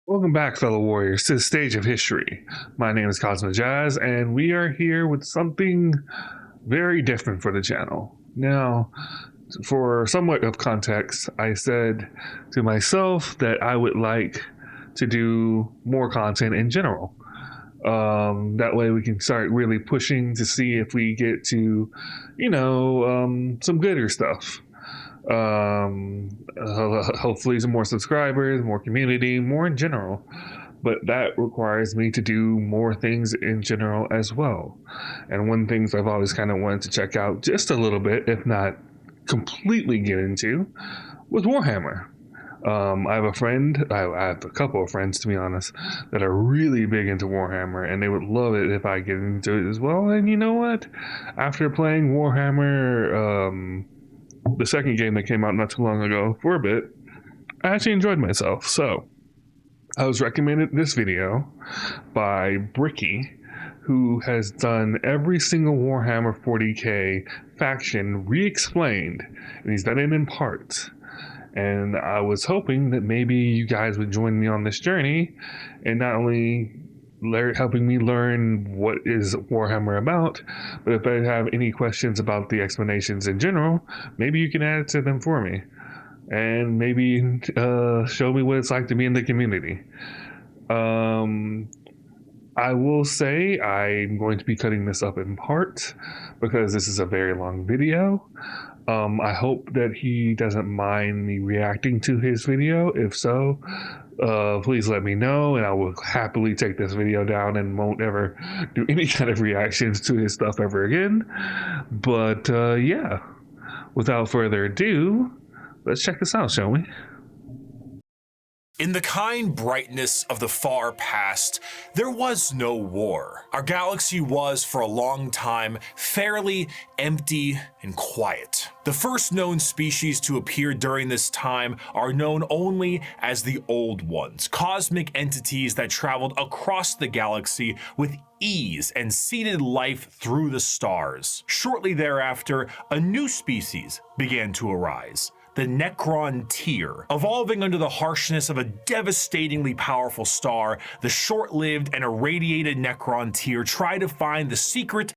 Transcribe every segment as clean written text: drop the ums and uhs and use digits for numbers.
Welcome back, fellow warriors, to the stage of history. My name is Cosmo Jazz, and we are here with something very different for the channel. Now, for somewhat of context, I said to myself that I would like to do more content in general. That way we can start really pushing to see if we get to, some gooder stuff. Hopefully some more subscribers, more community, more in general. But that requires me to do more things in general as well. And one things I've always kind of wanted to check out just a little bit, if not completely get into, was Warhammer. I have a friend, I have a couple of friends to be honest, that are really big into Warhammer, and they would love it if I get into it as well. And you know what? After playing Warhammer, the second game that came out not too long ago for a bit, I actually enjoyed myself. So I was recommended this video by Bricky, who has done every single Warhammer 40k faction re-explained, and he's done it in parts. And I was hoping that maybe you guys would join me on this journey and not only helping me learn what is Warhammer about, but if I have any questions about the explanations in general, maybe you can add to them for me and maybe show me what it's like to be in the community. I will say I'm going to be cutting this up in parts because this is a very long video. I hope that he doesn't mind me reacting to his video. If so, please let me know, and I will happily take this video down and won't ever do any kind of reactions to his stuff ever again. But yeah, without further ado, let's check this out, shall we? In the kind brightness of the far past, there was no war. Our galaxy was, for a long time, fairly empty and quiet. The first known species to appear during this time are known only as the Old Ones, cosmic entities that traveled across the galaxy with ease and seeded life through the stars. Shortly thereafter, a new species began to arise. The Necron-Tyr. Evolving under the harshness of a devastatingly powerful star, the short-lived and irradiated Necron-Tyr try to find the secret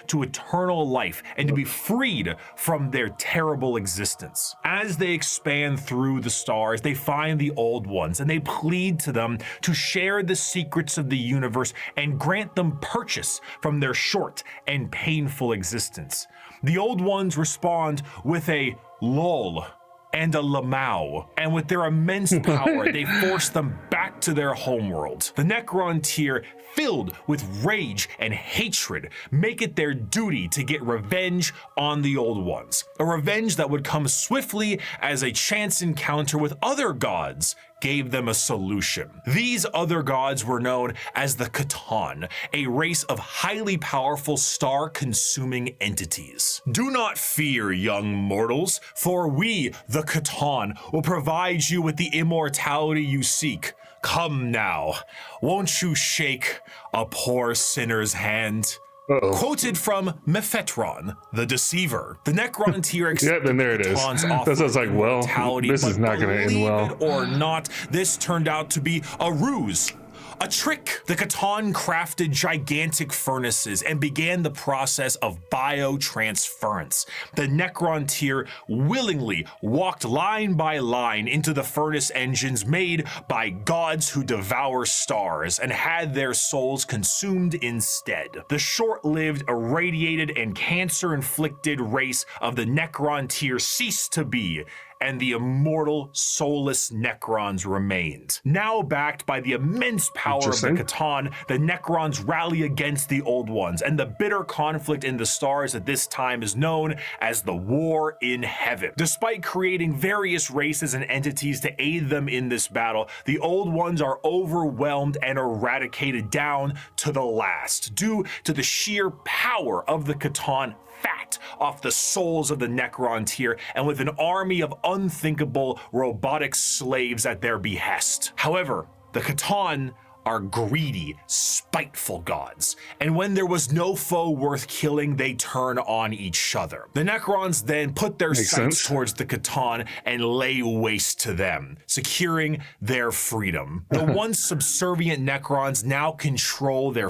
to eternal life and to be freed from their terrible existence. As they expand through the stars, they find the Old Ones and they plead to them to share the secrets of the universe and grant them purchase from their short and painful existence. The Old Ones respond with a lol and a lamau, and with their immense power, they force them back to their homeworld. The Necron-Tyr, filled with rage and hatred, make it their duty to get revenge on the Old Ones. A revenge that would come swiftly as a chance encounter with other gods gave them a solution. These other gods were known as the C'tan, a race of highly powerful star-consuming entities. Do not fear, young mortals, for we, the C'tan, will provide you with the immortality you seek. Come now, won't you shake a poor sinner's hand? Quoted from Mephetron, the Deceiver. The Necron-Tyr Yeah, then there it is. That sounds like, well, this is not going to end well. Believe it or not, this turned out to be a ruse. A trick. The C'tan crafted gigantic furnaces and began the process of biotransference. The Necron-Tyr willingly walked line by line into the furnace engines made by gods who devour stars and had their souls consumed instead. The short-lived, irradiated, and cancer-inflicted race of the Necron-Tyr ceased to be, and the immortal, soulless Necrons remained. Now backed by the immense power of the C'tan, the Necrons rally against the Old Ones, and the bitter conflict in the stars at this time is known as the War in Heaven. Despite creating various races and entities to aid them in this battle, the Old Ones are overwhelmed and eradicated down to the last, due to the sheer power of the C'tan fat off the souls of the Necron-Tyr, and with an army of unthinkable robotic slaves at their behest. However, the C'tan are greedy, spiteful gods. And when there was no foe worth killing, they turn on each other. The Necrons then put their sights towards the Catan and lay waste to them, securing their freedom. The once subservient Necrons now control their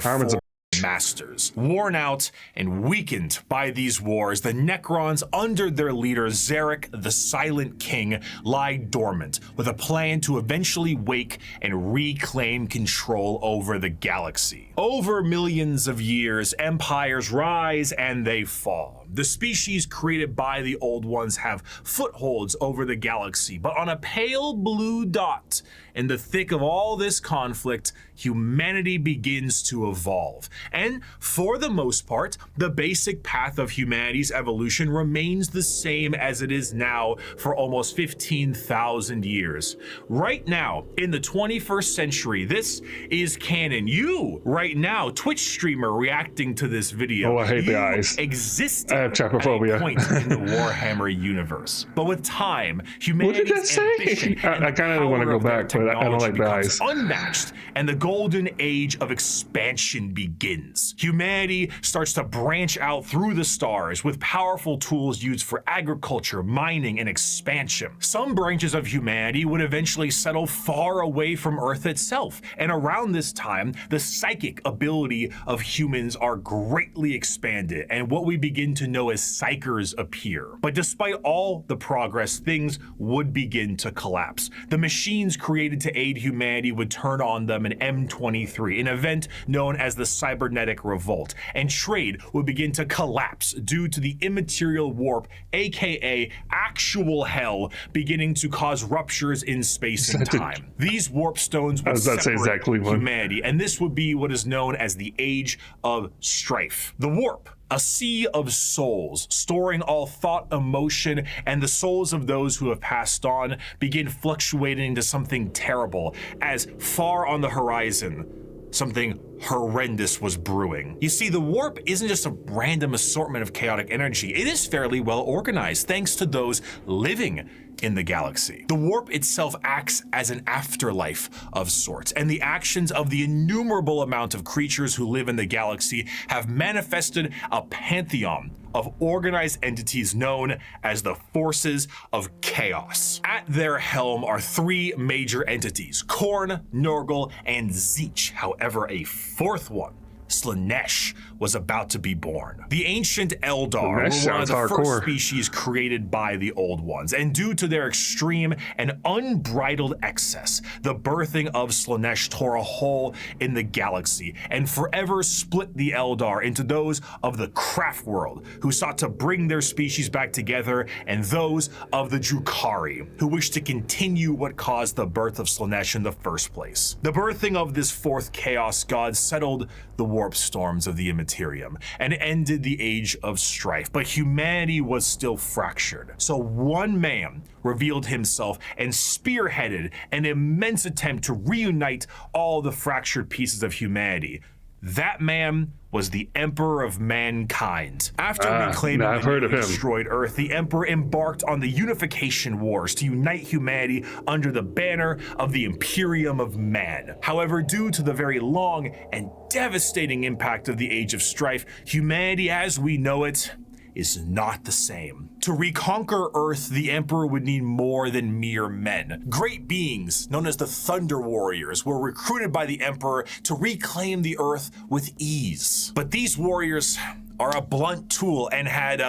masters. Worn out and weakened by these wars, the Necrons under their leader Zarek the Silent King lie dormant with a plan to eventually wake and reclaim control over the galaxy. Over millions of years, empires rise and they fall. The species created by the Old Ones have footholds over the galaxy, but on a pale blue dot in the thick of all this conflict, humanity begins to evolve. And for the most part, the basic path of humanity's evolution remains the same as it is now for almost 15,000 years. Right now, in the 21st century, this is canon. You, right now, Twitch streamer reacting to this video, I hate the eyes. Existed I have trypophobia. at a point in the Warhammer universe. But with time, humanity's ambition I kind of want to go back, but I don't like the eyes. Unmatched, and the golden age of expansion begins. Humanity starts to branch out through the stars with powerful tools used for agriculture, mining, and expansion. Some branches of humanity would eventually settle far away from Earth itself, and around this time, the psychic ability of humans are greatly expanded, and what we begin to know as psychers appear. But despite all the progress, things would begin to collapse. The machines created to aid humanity would turn on them in M23, an event known as the Cybernetic Revolt, and trade would begin to collapse due to the immaterial warp, aka actual hell, beginning to cause ruptures in space and time. These warp stones would separate humanity, and this would be what is known as the Age of Strife. The warp, a sea of souls, storing all thought, emotion, and the souls of those who have passed on, begin fluctuating into something terrible, as far on the horizon, something horrendous was brewing. You see, the warp isn't just a random assortment of chaotic energy. It is fairly well organized, thanks to those living in the galaxy. The warp itself acts as an afterlife of sorts, and the actions of the innumerable amount of creatures who live in the galaxy have manifested a pantheon of organized entities known as the Forces of Chaos. At their helm are three major entities: Khorne, Nurgle, and Tzeentch. However, a fourth one, Slaanesh, was about to be born. The ancient Eldar were one of the first species created by the Old Ones, and due to their extreme and unbridled excess, the birthing of Slaanesh tore a hole in the galaxy and forever split the Eldar into those of the craft world, who sought to bring their species back together, and those of the Drukhari, who wished to continue what caused the birth of Slaanesh in the first place. The birthing of this fourth chaos god settled the warp storms of the Immaterium and ended the Age of Strife, but humanity was still fractured. So one man revealed himself and spearheaded an immense attempt to reunite all the fractured pieces of humanity. That man was the Emperor of Mankind. After reclaiming the destroyed Earth, the Emperor embarked on the Unification Wars to unite humanity under the banner of the Imperium of Man. However, due to the very long and devastating impact of the Age of Strife, humanity as we know it is not the same. To reconquer Earth, the Emperor would need more than mere men. Great beings, known as the Thunder Warriors, were recruited by the Emperor to reclaim the Earth with ease. But these warriors are a blunt tool and had,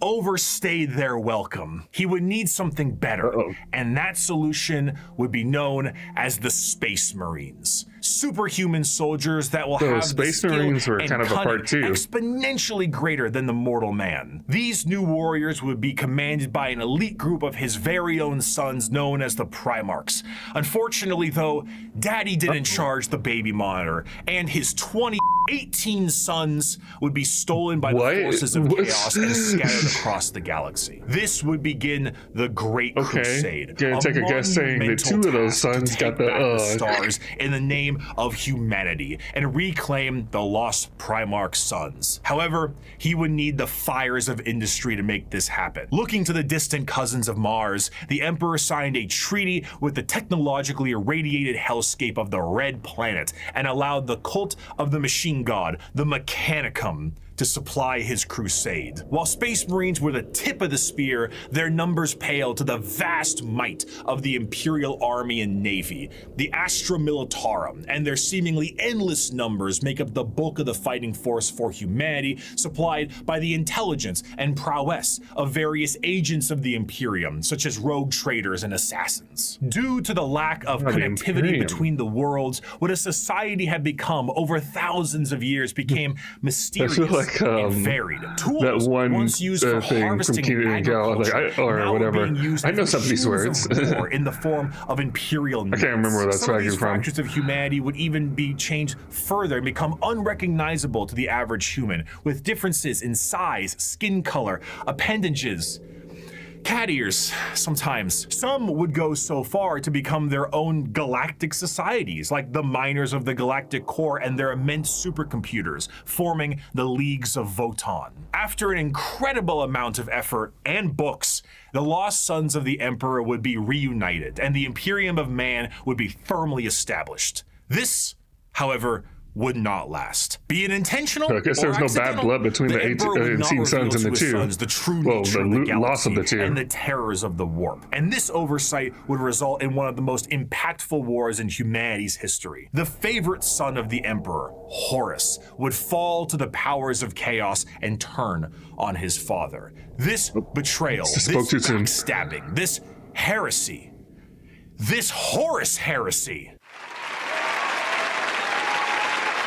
overstayed their welcome. He would need something better, and that solution would be known as the Space Marines. Superhuman soldiers that will have Space Marines were kind of a part two, exponentially greater than the mortal man. These new warriors would be commanded by an elite group of his very own sons known as the Primarchs. Unfortunately though, Daddy didn't charge the baby monitor, and his 20 18 suns would be stolen by What? the forces of What? chaos and scattered across the galaxy. This would begin the Great Crusade. Gonna take a guess saying that 2 of those suns got the stars in the name of humanity and reclaim the lost Primarch suns. However, he would need the fires of industry to make this happen. Looking to the distant cousins of Mars, the Emperor signed a treaty with the technologically irradiated hellscape of the Red Planet and allowed the cult of the machine god, the Mechanicum, to supply his crusade. While Space Marines were the tip of the spear, their numbers paled to the vast might of the Imperial Army and Navy. The Astra Militarum and their seemingly endless numbers make up the bulk of the fighting force for humanity, supplied by the intelligence and prowess of various agents of the Imperium, such as rogue traders and assassins. Due to the lack of connectivity between the worlds, what a society had become over thousands of years became mysterious and varied. Tools that one once used for thing harvesting from agriculture, or now whatever. being used I know as some of these machines words. of war in the form of imperial I can't remember where that's Some of these from. fractures of humanity would even be changed further and become unrecognizable to the average human, with differences in size, skin color, appendages, cat ears sometimes. Some would go so far to become their own galactic societies, like the miners of the galactic core and their immense supercomputers, forming the Leagues of Votan. After an incredible amount of effort and books, the lost sons of the Emperor would be reunited, and the Imperium of Man would be firmly established. This, however, would not last. Be it intentional So I guess there was no bad blood between the 18 sons and the 2. The true nature of the galaxy loss of the 2. and the terrors of the warp. And this oversight would result in one of the most impactful wars in humanity's history. The favorite son of the Emperor, Horus, would fall to the powers of chaos and turn on his father. This betrayal, this backstabbing, this heresy, this Horus heresy,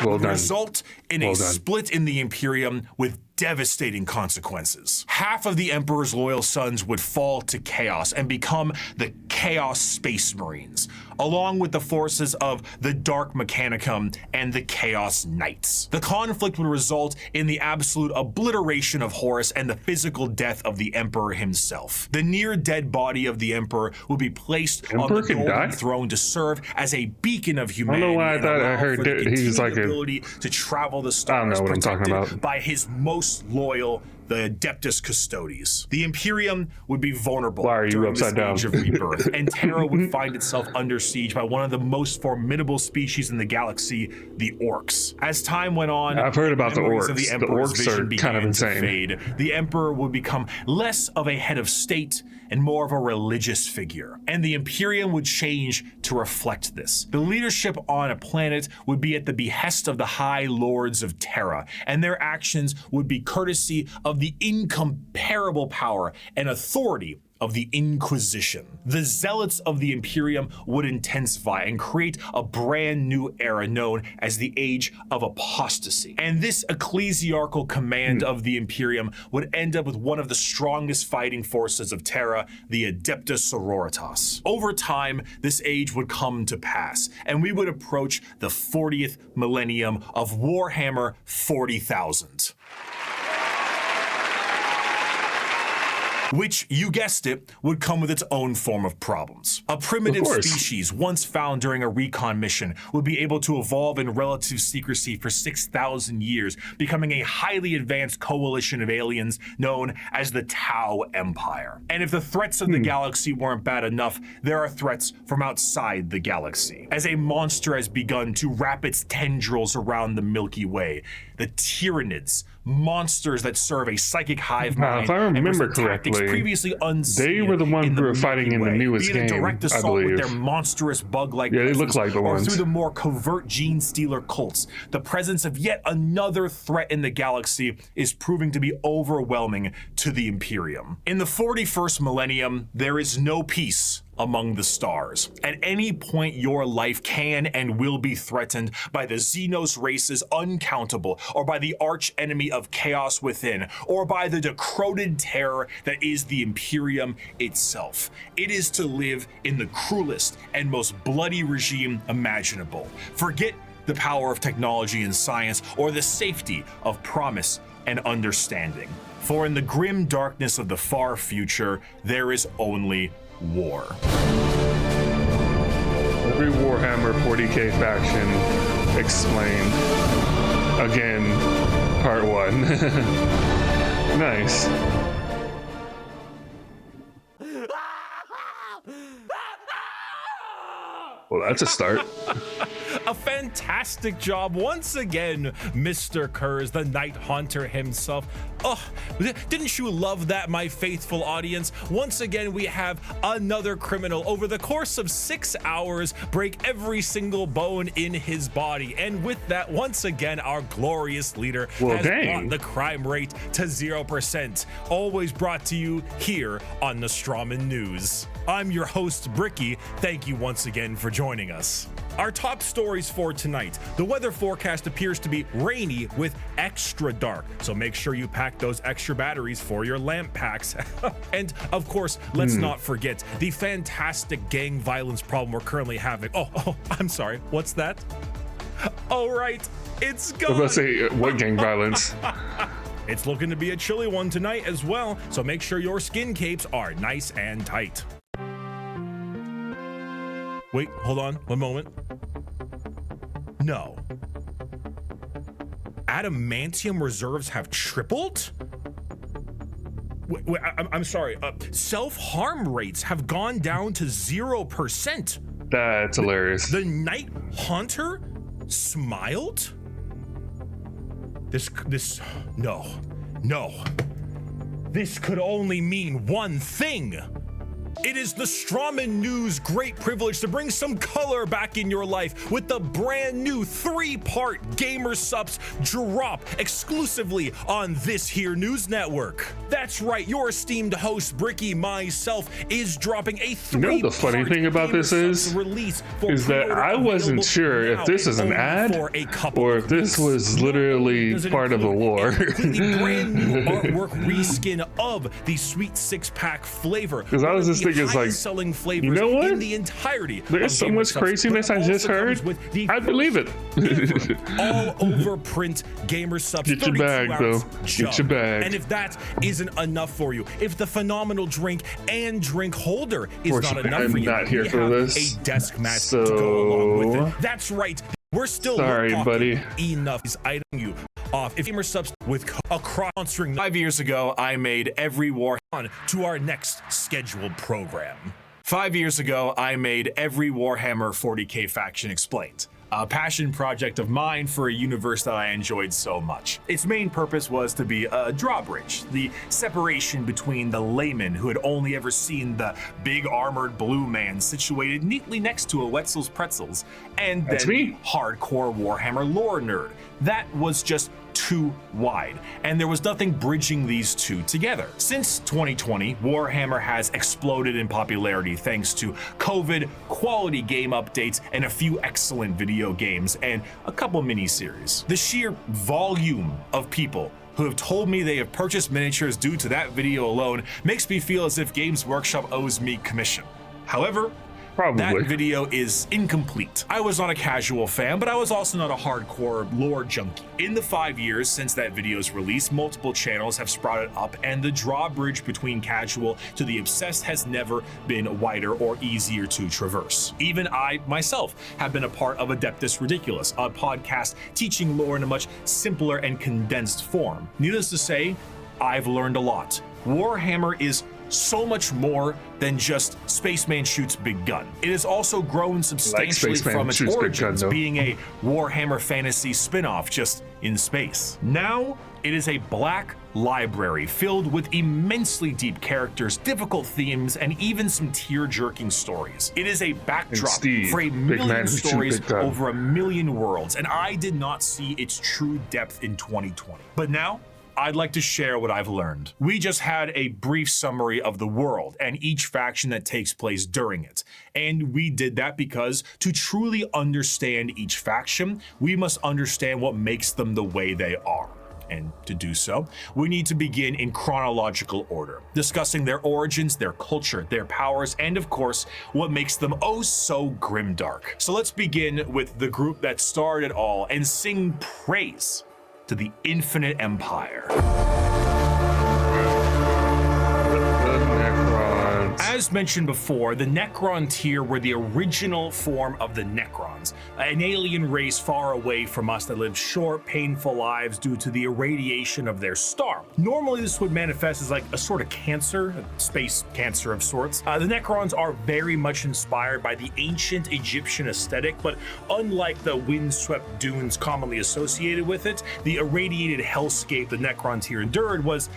would result in a split in the Imperium with devastating consequences. Half of the Emperor's loyal sons would fall to chaos and become the Chaos Space Marines, along with the forces of the Dark Mechanicum and the Chaos Knights. The conflict would result in the absolute obliteration of Horus and the physical death of the Emperor himself. The near-dead body of the Emperor would be placed on the golden throne to serve as a beacon of humanity. I don't know why I thought I heard he's like ability to travel the stars, I don't know what I'm talking about. By his most loyal, the Adeptus Custodes. The Imperium would be vulnerable during this age of rebirth, and Terra would find itself under siege by one of the most formidable species in the galaxy, the Orcs. As time went on, I've heard about the Orcs. The Emperor's vision are kind of insane. Fade. The Emperor would become less of a head of state and more of a religious figure, and the Imperium would change to reflect this. The leadership on a planet would be at the behest of the High Lords of Terra, and their actions would be courtesy of the incomparable power and authority of the Inquisition. The zealots of the Imperium would intensify and create a brand new era known as the Age of Apostasy. And this ecclesiarchal command of the Imperium would end up with one of the strongest fighting forces of Terra, the Adeptus Sororitas. Over time, this age would come to pass, and we would approach the 40th millennium of Warhammer 40,000. Which, you guessed it, would come with its own form of problems. A primitive species once found during a recon mission would be able to evolve in relative secrecy for 6,000 years, becoming a highly advanced coalition of aliens known as the Tau Empire. And if the threats of the galaxy weren't bad enough, there are threats from outside the galaxy. As a monster has begun to wrap its tendrils around the Milky Way, the Tyranids, monsters that serve a psychic hive mind. If I remember correctly, previously unseen, they were the ones who were fighting in the newest game, direct assault I believe. With their monstrous bug-like they look like the ones. Or through the more covert gene stealer cults, the presence of yet another threat in the galaxy is proving to be overwhelming to the Imperium. In the 41st millennium, there is no peace among the stars. At any point, your life can and will be threatened by the Xenos races uncountable, or by the arch enemy of chaos within, or by the decroded terror that is the Imperium itself. It is to live in the cruelest and most bloody regime imaginable. Forget the power of technology and science, or the safety of promise and understanding. For in the grim darkness of the far future, there is only war. Every Warhammer 40k faction explained. Again, part 1. Nice. Well, that's a start. A fantastic job once again, Mr. Kurz, the Night Haunter himself. Oh, didn't you love that, my faithful audience? Once again, we have another criminal over the course of 6 hours break every single bone in his body. And with that, once again, our glorious leader has brought the crime rate to 0%. Always brought to you here on Nostroman News. I'm your host, Bricky. Thank you once again for joining us. Our top stories for tonight. The weather forecast appears to be rainy with extra dark, so make sure you pack those extra batteries for your lamp packs. And of course, let's not forget the fantastic gang violence problem we're currently having. Oh, I'm sorry, what's that? Oh, right, it's gone. I was about to say, what gang violence? It's looking to be a chilly one tonight as well, so make sure your skin capes are nice and tight. Wait, hold on, one moment. No. Adamantium reserves have tripled? Wait, I'm sorry. Self-harm rates have gone down to 0%. That's hilarious. The Night Haunter smiled? No. This could only mean one thing. It is the Strawman News' great privilege to bring some color back in your life with the brand new 3-part Gamer Supps drop exclusively on this here news network. That's right, your esteemed host Bricky myself is dropping a 3-part. You know the funny thing about this is that I wasn't sure if this is an ad or if this was literally part of the lore. Completely brand new artwork reskin of the sweet 6-pack flavor. Because I was just thinking, it's like, selling flavors you know what? In the entirety. There's so much craziness I just heard. I believe it. All over print Gamer Supps. Get your bag, though. Get your bag. And if that isn't enough for you, if the phenomenal drink and drink holder is not enough for you, I'm not here for this. A desk mat to go along with it. That's right. We're still sorry, buddy. Enough is item you off. If Gamer Supps with a cross-sponsoring 5 years ago, I made every war on to our next scheduled program. 5 years ago, I made every Warhammer 40k faction explained. A passion project of mine for a universe that I enjoyed so much. Its main purpose was to be a drawbridge, the separation between the layman who had only ever seen the big armored blue man situated neatly next to a Wetzel's Pretzels, and then the hardcore Warhammer lore nerd. That was just too wide, and there was nothing bridging these two together. Since 2020, Warhammer has exploded in popularity thanks to COVID, quality game updates, and a few excellent video games, and a couple miniseries. The sheer volume of people who have told me they have purchased miniatures due to that video alone makes me feel as if Games Workshop owes me commission. However, that video is incomplete. I was not a casual fan, but I was also not a hardcore lore junkie. In the 5 years since that video's release, multiple channels have sprouted up, and the drawbridge between casual to the obsessed has never been wider or easier to traverse. Even I, myself, have been a part of Adeptus Ridiculous, a podcast teaching lore in a much simpler and condensed form. Needless to say, I've learned a lot. Warhammer is so much more than just Spaceman shoots big gun. It has also grown substantially from its origins, being a Warhammer fantasy spin-off just in space. Now, it is a black library filled with immensely deep characters, difficult themes, and even some tear-jerking stories. It is a backdrop for a million stories over a million worlds, and I did not see its true depth in 2020. But now, I'd like to share what I've learned. We just had a brief summary of the world and each faction that takes place during it. And we did that because to truly understand each faction, we must understand what makes them the way they are. And to do so, we need to begin in chronological order, discussing their origins, their culture, their powers, and of course, what makes them oh so grimdark. So let's begin with the group that started it all and sing praise to the Infinite Empire. As mentioned before, the Necron tier were the original form of the Necrons, an alien race far away from us that lived short, painful lives due to the irradiation of their star. Normally, this would manifest as like a sort of cancer, a space cancer of sorts. The Necrons are very much inspired by the ancient Egyptian aesthetic, but unlike the windswept dunes commonly associated with it, the irradiated hellscape the Necron tier endured was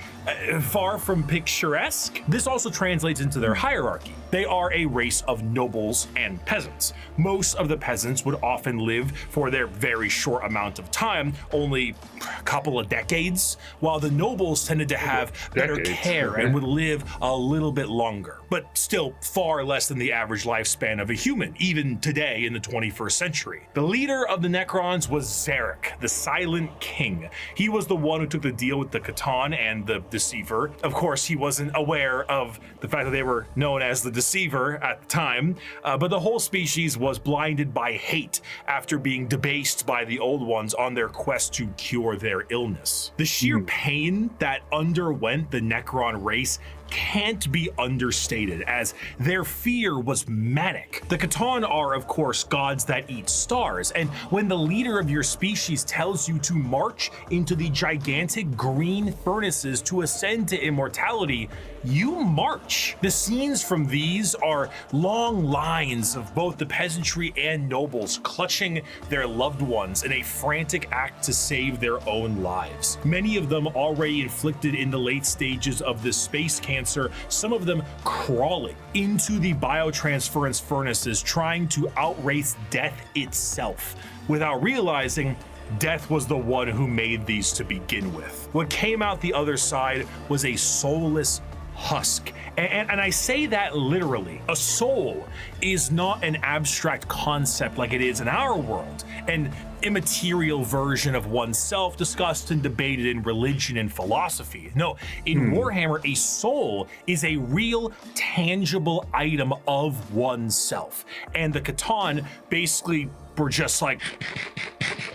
far from picturesque. This also translates into their hierarchy. They are a race of nobles and peasants. Most of the peasants would often live for their very short amount of time, only a couple of decades, while the nobles tended to have better care and would live a little bit longer, but still far less than the average lifespan of a human, even today in the 21st century. The leader of the Necrons was Zarek, the Silent King. He was the one who took the deal with the Catan and the Deceiver. Of course, he wasn't aware of the fact that they were known as the Deceiver at the time, but the whole species was blinded by hate after being debased by the Old Ones on their quest to cure their illness. The sheer pain that underwent the Necron race can't be understated, as their fear was manic. The Catan are, of course, gods that eat stars, and when the leader of your species tells you to march into the gigantic green furnaces to ascend to immortality, you march. The scenes from these are long lines of both the peasantry and nobles clutching their loved ones in a frantic act to save their own lives. Many of them already inflicted in the late stages of the space cancer, some of them crawling into the biotransference furnaces, trying to outrace death itself, without realizing death was the one who made these to begin with. What came out the other side was a soulless husk. And I say that literally. A soul is not an abstract concept like it is in our world, an immaterial version of oneself discussed and debated in religion and philosophy. No, in Warhammer, a soul is a real, tangible item of oneself. And the Catan basically were just like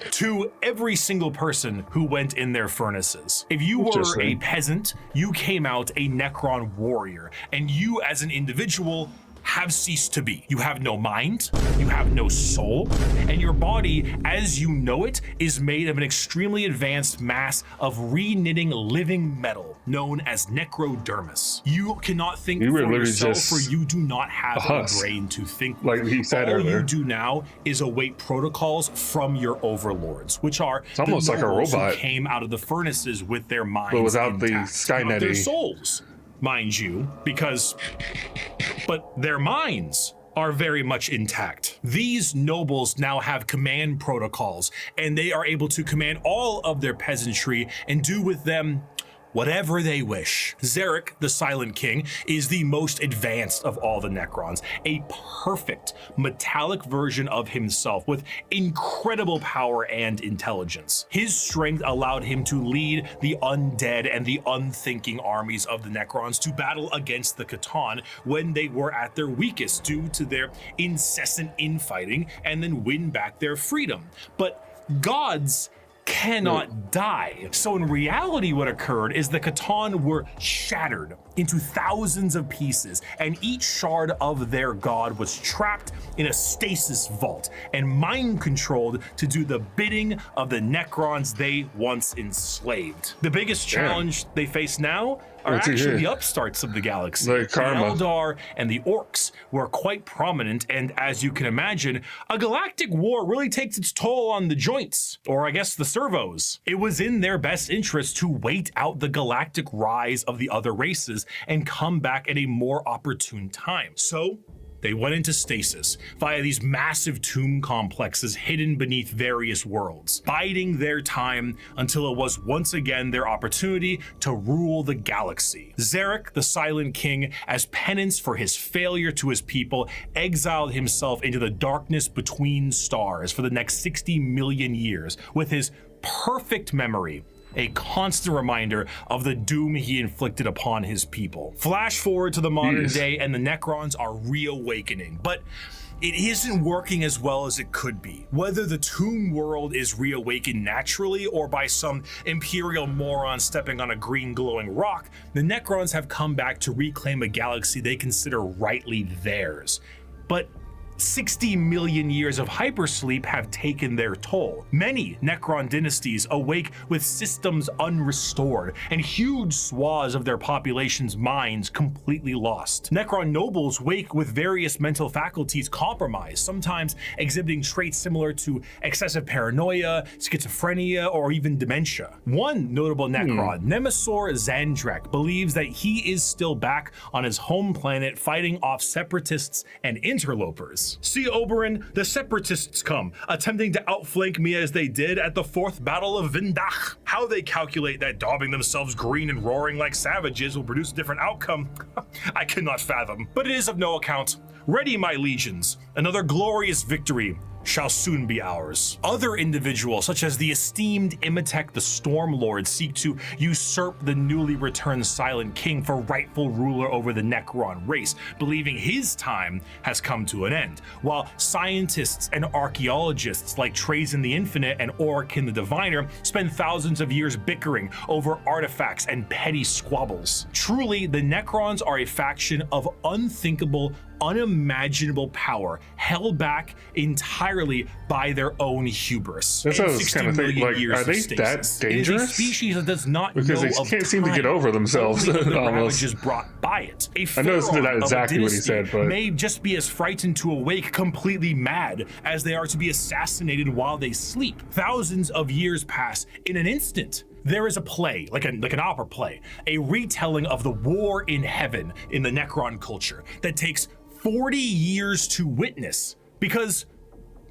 to every single person who went in their furnaces. If you were a peasant, you came out a Necron warrior, and you as an individual have ceased to be. You have no mind, you have no soul, and your body, as you know it, is made of an extremely advanced mass of re-knitting living metal known as necrodermis. You cannot think for yourself, for you do not have a brain to think. Like he said earlier. All you do now is await protocols from your overlords, which are it's almost like a robot who came out of the furnaces with their minds but without intact, the Skynet, their souls, mind you, but their minds are very much intact. These nobles now have command protocols, and they are able to command all of their peasantry and do with them whatever they wish. Zarek, the Silent King, is the most advanced of all the Necrons, a perfect metallic version of himself with incredible power and intelligence. His strength allowed him to lead the undead and the unthinking armies of the Necrons to battle against the Catan when they were at their weakest due to their incessant infighting, and then win back their freedom. But gods cannot die. So in reality, what occurred is the Catan were shattered into thousands of pieces, and each shard of their god was trapped in a stasis vault and mind controlled to do the bidding of the Necrons they once enslaved. The biggest challenge they face now are actually the upstarts of the galaxy. The Eldar and the Orcs were quite prominent, and as you can imagine, a galactic war really takes its toll on the joints, or I guess the servos. It was in their best interest to wait out the galactic rise of the other races and come back at a more opportune time. So they went into stasis via these massive tomb complexes hidden beneath various worlds, biding their time until it was once again their opportunity to rule the galaxy. Zarek, the Silent King, as penance for his failure to his people, exiled himself into the darkness between stars for the next 60 million years with his perfect memory a constant reminder of the doom he inflicted upon his people. Flash forward to the modern day, and the Necrons are reawakening, but it isn't working as well as it could be. Whether the tomb world is reawakened naturally or by some imperial moron stepping on a green glowing rock, the Necrons have come back to reclaim a galaxy they consider rightly theirs. But 60 million years of hypersleep have taken their toll. Many Necron dynasties awake with systems unrestored and huge swaths of their population's minds completely lost. Necron nobles wake with various mental faculties compromised, sometimes exhibiting traits similar to excessive paranoia, schizophrenia, or even dementia. One notable Necron, Nemesaur Zandrek, believes that he is still back on his home planet fighting off separatists and interlopers. See, Oberyn, the separatists come, attempting to outflank me as they did at the 4th Battle of Vindach. How they calculate that daubing themselves green and roaring like savages will produce a different outcome, I cannot fathom. But it is of no account. Ready, my legions. Another glorious victory shall soon be ours. Other individuals, such as the esteemed Imhotep the Stormlord, seek to usurp the newly returned Silent King for rightful ruler over the Necron race, believing his time has come to an end, while scientists and archaeologists like Trazen the Infinite and Orikin the Diviner spend thousands of years bickering over artifacts and petty squabbles. Truly, the Necrons are a faction of unthinkable, unimaginable power, held back entirely by their own hubris. That's what I was kind of thinking, like, are they that dangerous? It is a species that does not because know they of can't seem to get over themselves. only the almost. ravages brought by it. I noticed that exactly what he said, but may just be as frightened to awake completely mad as they are to be assassinated while they sleep. Thousands of years pass in an instant. There is a play, like an opera play, a retelling of the war in heaven in the Necron culture that takes 40 years to witness, because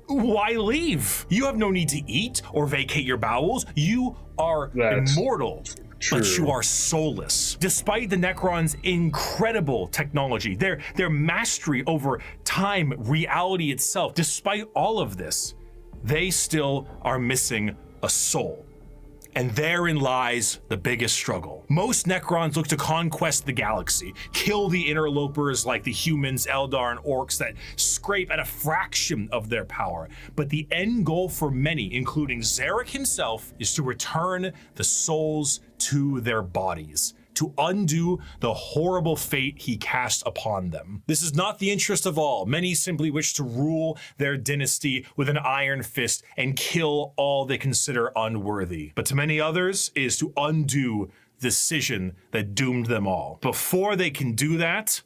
why leave? You have no need to eat or vacate your bowels. You are immortal, but you are soulless. Despite the Necrons' incredible technology, their mastery over time, reality itself, despite all of this, they still are missing a soul. And therein lies the biggest struggle. Most Necrons look to conquest the galaxy, kill the interlopers like the humans, Eldar, and orcs that scrape at a fraction of their power. But the end goal for many, including Zarek himself, is to return the souls to their bodies, to undo the horrible fate he cast upon them. This is not the interest of all. Many simply wish to rule their dynasty with an iron fist and kill all they consider unworthy. But to many others, it is to undo the decision that doomed them all. Before they can do that,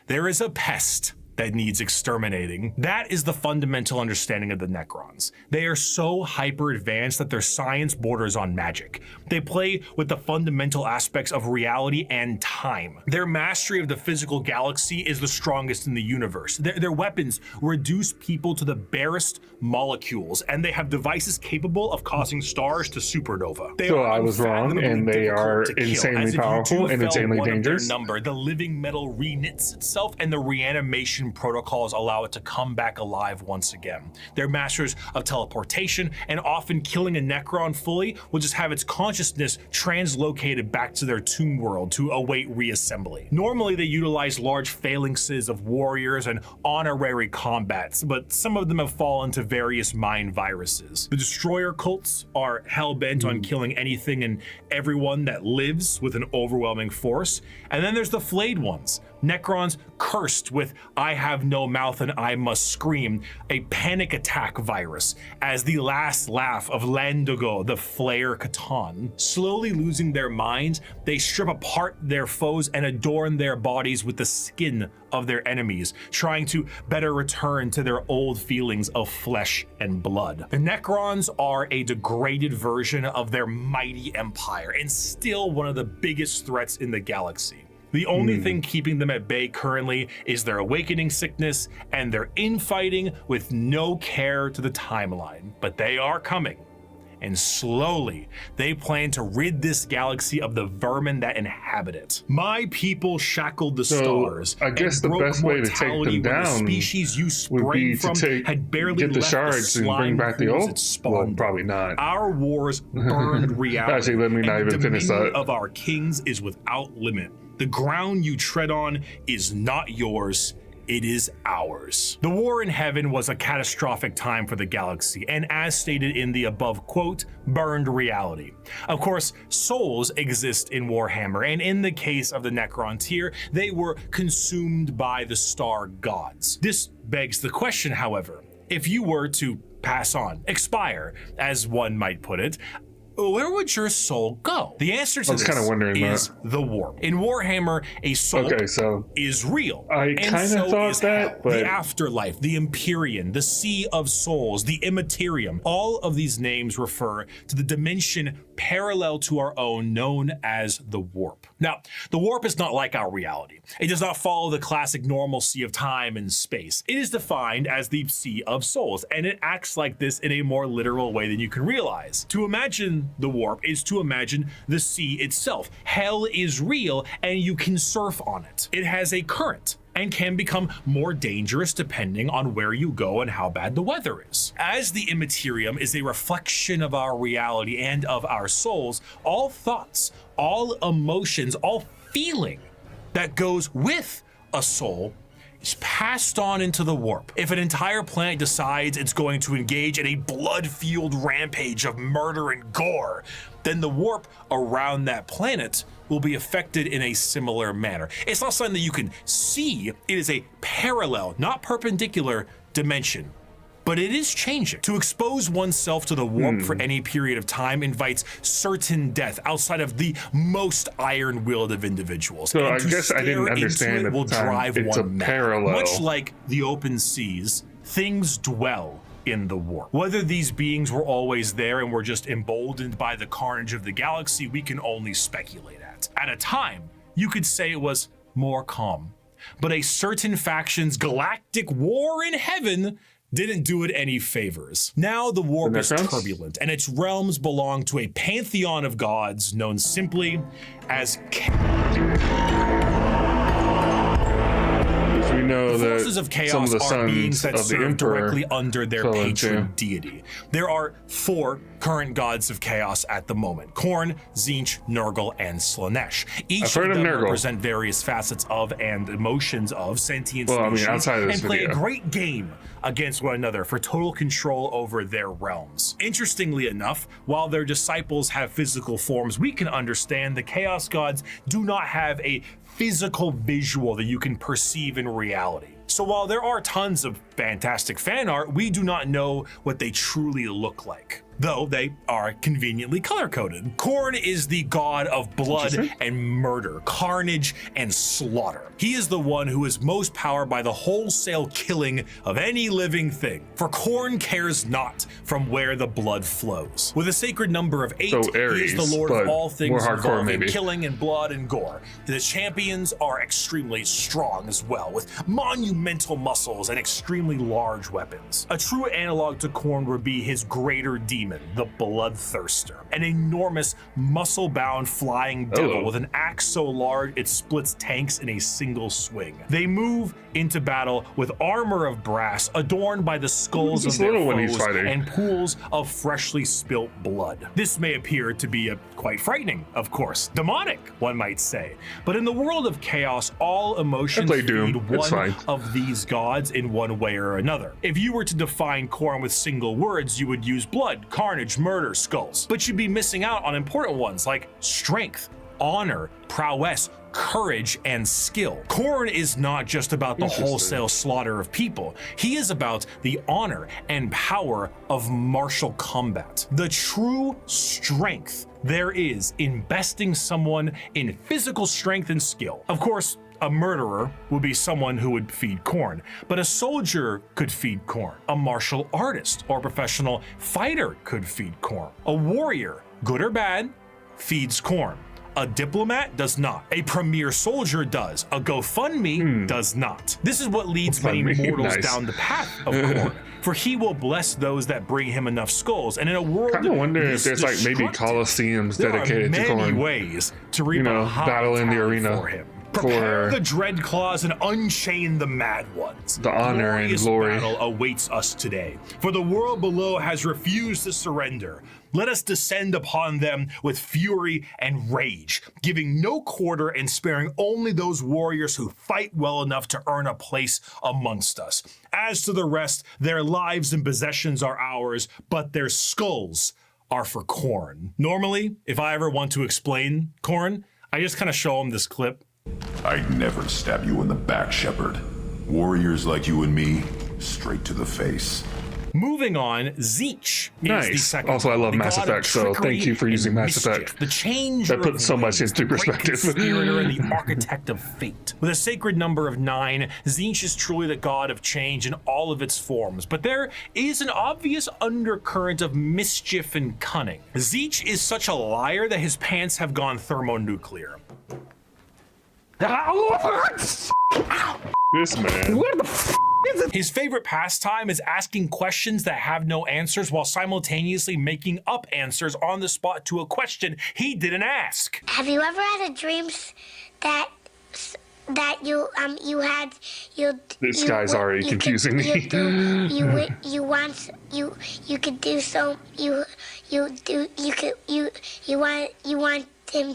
there is a pest that needs exterminating. That is the fundamental understanding of the Necrons. They are so hyper advanced that their science borders on magic. They play with the fundamental aspects of reality and time. Their mastery of the physical galaxy is the strongest in the universe. Their weapons reduce people to the barest molecules, and they have devices capable of causing stars to supernova. So I was wrong, and they are insanely powerful and insanely dangerous. The living metal reknits itself, and the reanimation protocols allow it to come back alive once again. They're masters of teleportation, and often killing a Necron fully will just have its consciousness translocated back to their tomb world to await reassembly. Normally they utilize large phalanxes of warriors and honorary combats, but some of them have fallen to various mind viruses. The destroyer cults are hell-bent on killing anything and everyone that lives with an overwhelming force. And then there's the flayed ones, Necrons cursed with I have no mouth and I must scream, a panic attack virus, as the last laugh of Landogo, the Flayer Catan. Slowly losing their minds, they strip apart their foes and adorn their bodies with the skin of their enemies, trying to better return to their old feelings of flesh and blood. The Necrons are a degraded version of their mighty empire, and still one of the biggest threats in the galaxy. The only thing keeping them at bay currently is their awakening sickness and their infighting with no care to the timeline. But they are coming, and slowly they plan to rid this galaxy of the vermin that inhabit it. My people shackled the stars. I guess the best way to take them down the species you would be sprang to from had barely get the left shards and bring back the old. Well, probably not. Our wars burned reality. Actually, let me not even finish that. Of our kings is without limit. The ground you tread on is not yours. It is ours. The war in heaven was a catastrophic time for the galaxy, and as stated in the above quote, burned reality. Of course, souls exist in Warhammer, and in the case of the Necrontyr, they were consumed by the star gods. This begs the question, however, if you were to pass on, expire, as one might put it, where would your soul go? The answer to this is the warp. In Warhammer, a soul is real. I kind of thought that, but the afterlife, the Empyrean, the Sea of Souls, the Immaterium, all of these names refer to the dimension parallel to our own known as the warp. Now, the warp is not like our reality. It does not follow the classic normalcy of time and space. It is defined as the Sea of Souls, and it acts like this in a more literal way than you can realize. To imagine the warp is to imagine the sea itself. Hell is real, and you can surf on it. It has a current and can become more dangerous depending on where you go and how bad the weather is. As the Immaterium is a reflection of our reality and of our souls, all thoughts, all emotions, all feeling that goes with a soul is passed on into the warp. If an entire planet decides it's going to engage in a blood-fueled rampage of murder and gore, then the warp around that planet will be affected in a similar manner. It's not something that you can see. It is a parallel, not perpendicular dimension. But it is changing. To expose oneself to the warp for any period of time invites certain death outside of the most iron-willed of individuals. So I guess I didn't understand at the time it's a parallel. Much like the open seas, things dwell in the warp. Whether these beings were always there and were just emboldened by the carnage of the galaxy, we can only speculate at. At a time, you could say it was more calm. But a certain faction's galactic war in heaven didn't do it any favors. Now the warp is turbulent, and its realms belong to a pantheon of gods known simply as we know the forces of chaos some of the are beings that serve directly under their patron into. deity. There are 4 current gods of chaos at the moment: Khorne, Tzeentch, Nurgle, and Slaanesh. Each of them represent various facets of and emotions of sentient species and play a great game against one another for total control over their realms. Interestingly enough, while their disciples have physical forms we can understand, the Chaos Gods do not have a physical visual that you can perceive in reality. So while there are tons of fantastic fan art, we do not know what they truly look like, though they are conveniently color-coded. Khorne is the god of blood and murder, carnage and slaughter. He is the one who is most powered by the wholesale killing of any living thing, for Khorne cares not from where the blood flows. With a sacred number of 8, Ares, he is the lord of all things involving maybe. killing and blood and gore. The champions are extremely strong as well, with monumental muscles and extremely large weapons. A true analog to Khorne would be his greater demon, the Bloodthirster, an enormous muscle-bound flying devil with an axe so large it splits tanks in a single swing. They move into battle with armor of brass adorned by the skulls of their foes and pools of freshly spilt blood. This may appear to be quite frightening, of course, demonic, one might say, but in the world of chaos, all emotions feed one of these gods in one way or another. If you were to define Khorne with single words, you would use blood, carnage, murder, skulls, but you'd be missing out on important ones like strength, honor, prowess, courage, and skill. Khorne is not just about the wholesale slaughter of people. He is about the honor and power of martial combat. The true strength there is in besting someone in physical strength and skill. Of course, a murderer would be someone who would feed Khorne, but a soldier could feed Khorne. A martial artist or professional fighter could feed Khorne. A warrior, good or bad, feeds Khorne. A diplomat does not. A premier soldier does. A GoFundMe does not. This is what leads many mortals down the path of Khorne. for he will bless those that bring him enough skulls. And in a world, Kind of wonder if there's like maybe coliseums dedicated to many Khorne. ways to reap a high battle in the tally arena for him. Prepare the dread claws and unchain the mad ones. The honor and Glorious glory battle awaits us today, for the world below has refused to surrender. Let us descend upon them with fury and rage, giving no quarter and sparing only those warriors who fight well enough to earn a place amongst us. As to the rest, their lives and possessions are ours, but their skulls are for Khorne. Normally, if I ever want to explain Khorne, I just kind of show them this clip. I'd never stab you in the back, Shepard. Warriors like you and me, straight to the face. Moving on, Tzeentch is the nice. second. Also, I love the Mass god of Effect, so trickery thank you for using and Mass mischief, Effect. The changer That puts so of much ways, into the great perspective. conspirator and the architect of fate. With a sacred number of 9, Tzeentch is truly the god of change in all of its forms. But there is an obvious undercurrent of mischief and cunning. Tzeentch is such a liar that his pants have gone thermonuclear. This man. His favorite pastime is asking questions that have no answers while simultaneously making up answers on the spot to a question he didn't ask. Have you ever had a dream that you This guy's already confusing me. You want him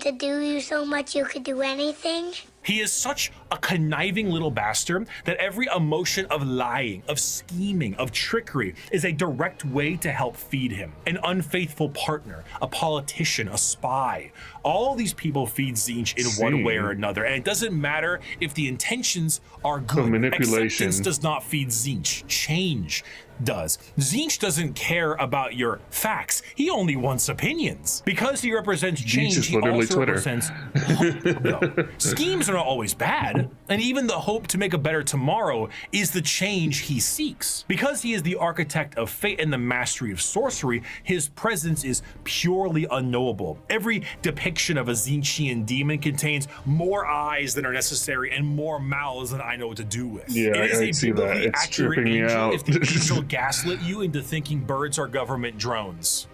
to do you so much you could do anything? He is such a conniving little bastard that every emotion of lying, of scheming, of trickery is a direct way to help feed him. An unfaithful partner, a politician, a spy. All these people feed Tzeentch in one way or another, and it doesn't matter if the intentions are good. Manipulation Acceptance does not feed Tzeentch. Change does. Tzeentch doesn't care about your facts. He only wants opinions. Because he represents change, is he literally also Twitter. represents hope, though. Schemes are not always bad, and even the hope to make a better tomorrow is the change he seeks. Because he is the architect of fate and the mastery of sorcery, his presence is purely unknowable. Every depiction of a Tzeentchian demon contains more eyes than are necessary and more mouths than I know what to do with. Yeah, It is I a see that. biblically It's accurate tripping me angel out. if the angel gaslit you into thinking birds are government drones.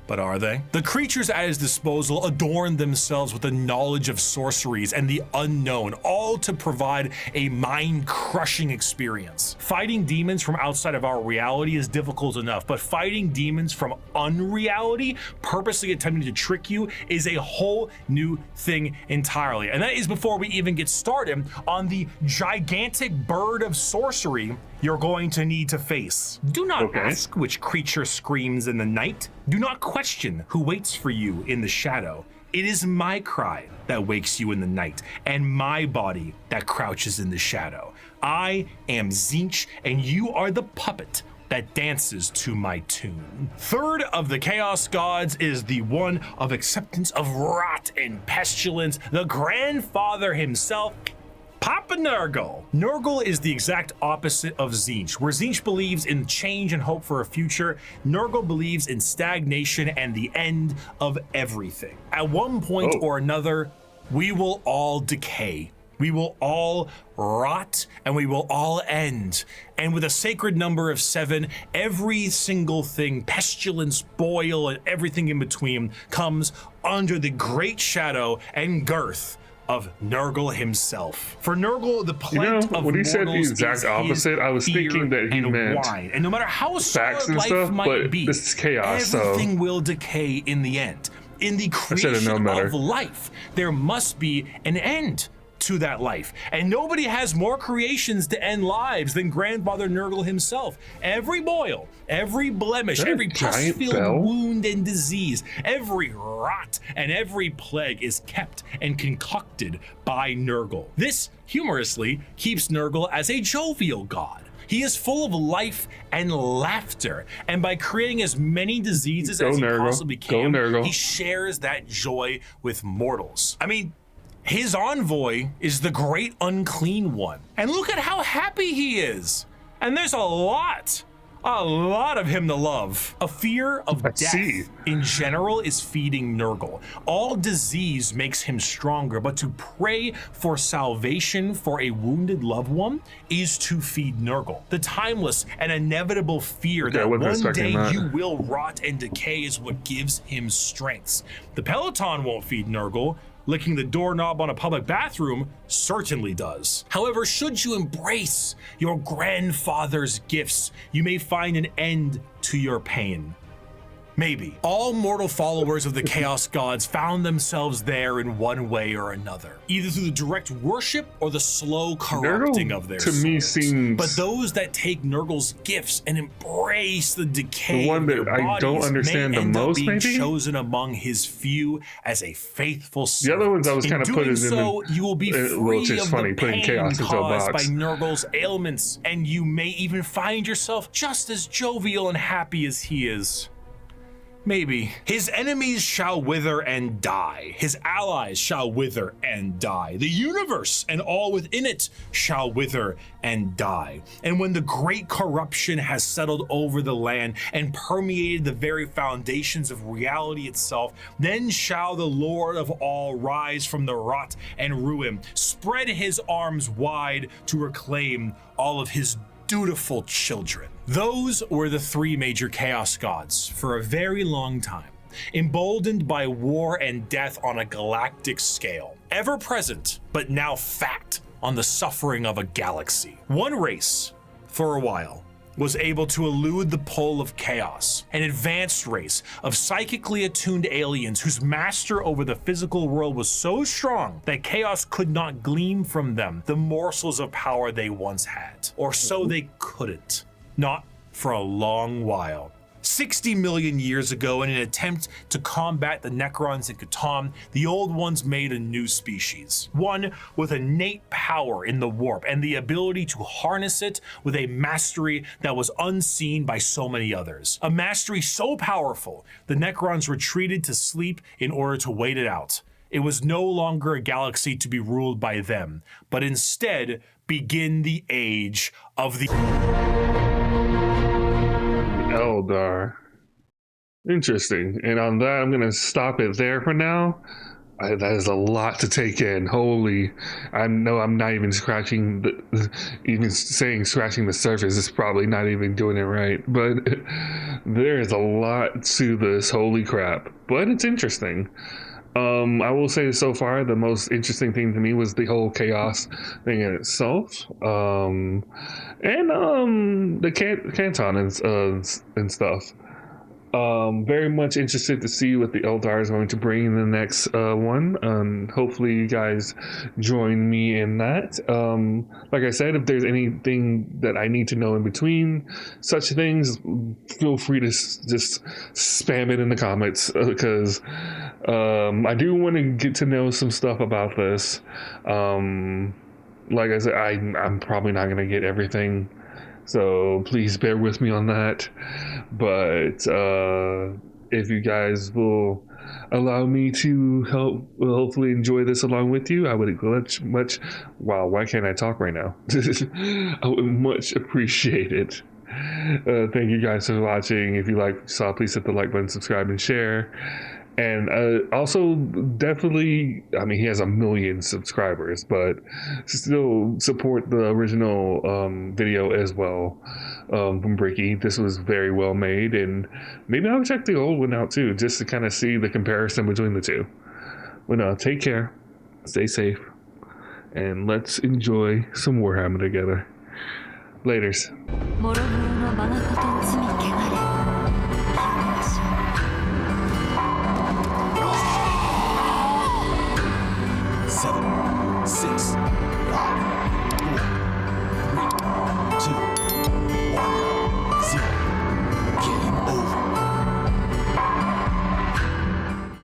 But are they? The creatures at his disposal adorn themselves with the knowledge of sorceries and the unknown, all to provide a mind-crushing experience. Fighting demons from outside of our reality is difficult enough, but fighting demons from unreality, purposely attempting to trick you, is a whole new thing entirely. And that is before we even get started on the gigantic bird of sorcery you're going to need to face. Do not ask which creature screams in the night. Do not question who waits for you in the shadow. It is my cry that wakes you in the night, and my body that crouches in the shadow. I am Tzeentch, and you are the puppet that dances to my tune. Third of the Chaos Gods is the one of acceptance of rot and pestilence, the grandfather himself, Papa Nurgle. Nurgle is the exact opposite of Tzeentch. Where Tzeentch believes in change and hope for a future, Nurgle believes in stagnation and the end of everything. At one point or another, we will all decay. We will all rot and we will all end. And with a sacred number of 7, every single thing, pestilence, boil, and everything in between, comes under the great shadow and girth of Nurgle himself. For Nurgle, the plight of when he said the mortals exact is opposite, I was fear thinking that he and meant wine. And no matter how facts solid and life stuff, might but be, this is chaos, everything will decay in the end. In the should've known creation better. of life, there must be an end to that life. And nobody has more creations to end lives than Grandfather Nurgle himself. Every boil, every blemish, Is that a every giant pus-filled bell? wound and disease, every rot and every plague is kept and concocted by Nurgle. This, humorously, keeps Nurgle as a jovial god. He is full of life and laughter, and by creating as many diseases as he possibly can, he shares that joy with mortals. I mean, his envoy is the great unclean one. And look at how happy he is. And there's a lot A lot of him to love. A fear of I death see. in general is feeding Nurgle. All disease makes him stronger, but to pray for salvation for a wounded loved one is to feed Nurgle. The timeless and inevitable fear Okay, I that wasn't one expecting day that. you will rot and decay is what gives him strength. The Peloton won't feed Nurgle. Licking the doorknob on a public bathroom certainly does. However, should you embrace your grandfather's gifts, you may find an end to your pain. Maybe. All mortal followers of the Chaos Gods found themselves there in one way or another, either through the direct worship or the slow corrupting Nurgle, of their to me, souls. seems But those that take Nurgle's gifts and embrace the decay the one of that their I don't bodies understand may the end up most, being maybe? chosen among his few as a faithful The servant. other ones I was kind of In put doing as in so, you will be free which is of funny, the putting pain chaos into a caused by box. Nurgle's ailments, and you may even find yourself just as jovial and happy as he is. Maybe. His enemies shall wither and die. His allies shall wither and die. The universe and all within it shall wither and die. And when the great corruption has settled over the land and permeated the very foundations of reality itself, then shall the Lord of all rise from the rot and ruin, spread his arms wide to reclaim all of his dutiful children. Those were the three major chaos gods for a very long time, emboldened by war and death on a galactic scale, ever present, but now fact on the suffering of a galaxy. One race, for a while, was able to elude the pull of chaos, an advanced race of psychically attuned aliens whose master over the physical world was so strong that chaos could not glean from them the morsels of power they once had, or so they couldn't, not for a long while. 60 million years ago, in an attempt to combat the Necrons in Catan, the Old Ones made a new species. One with innate power in the warp and the ability to harness it with a mastery that was unseen by so many others. A mastery so powerful, the Necrons retreated to sleep in order to wait it out. It was no longer a galaxy to be ruled by them, but instead begin the age of the Eldar. Interesting. And on that, I'm going to stop it there for now. That is a lot to take in. Holy, I know I'm not even scratching even saying scratching the surface is probably not even doing it right. But there is a lot to this. Holy crap. But it's interesting. I will say so far the most interesting thing to me was the whole chaos thing in itself, and the Canton and stuff. Very much interested to see what the Eldar is going to bring in the next one. Hopefully you guys join me in that. Like I said, if there's anything that I need to know in between such things, feel free to just spam it in the comments, because I do want to get to know some stuff about this. Like I said, I'm probably not going to get everything, so please bear with me on that. But if you guys will allow me to help, hopefully enjoy this along with you, I would much. Wow, why can't I talk right now? I would much appreciate it. Thank you guys for watching. If you like what you saw, please hit the like button, subscribe, and share. And also, definitely, I mean, he has 1 million subscribers, but still support the original video as well from Bricky. This was very well made, and maybe I'll check the old one out too, just to kind of see the comparison between the two. But no, take care, stay safe, and let's enjoy some Warhammer together. Laters. 諸々の我がこと